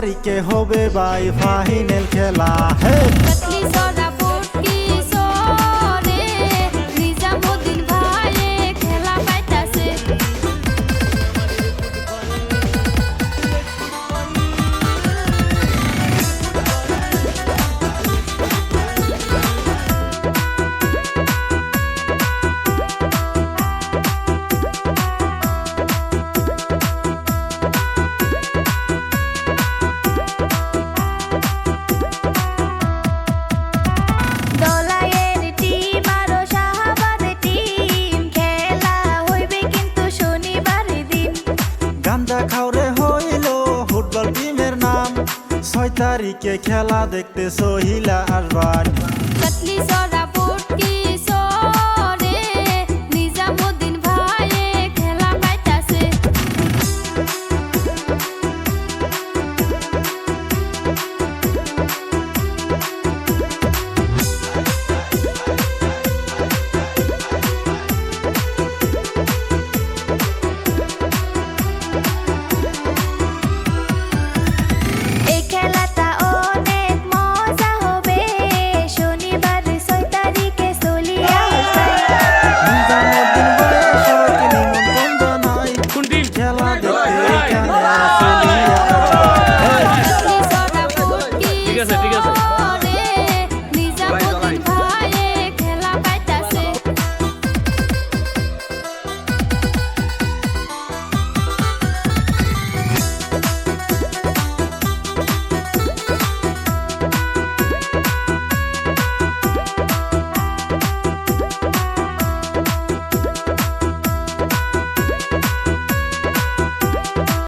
তারিখে হবে ভাই ফাইনাল খেলা। হে কাটলি সরা ফুটকি সরে নিজামুদ্দিন ভাইয়ে খেলা পাইতাছে। গান্দা খাওরে হইল ফুটবল টিমের নাম, 6 তারিখে খেলা দেখতে সহিলা আসবান। কাটলি সরা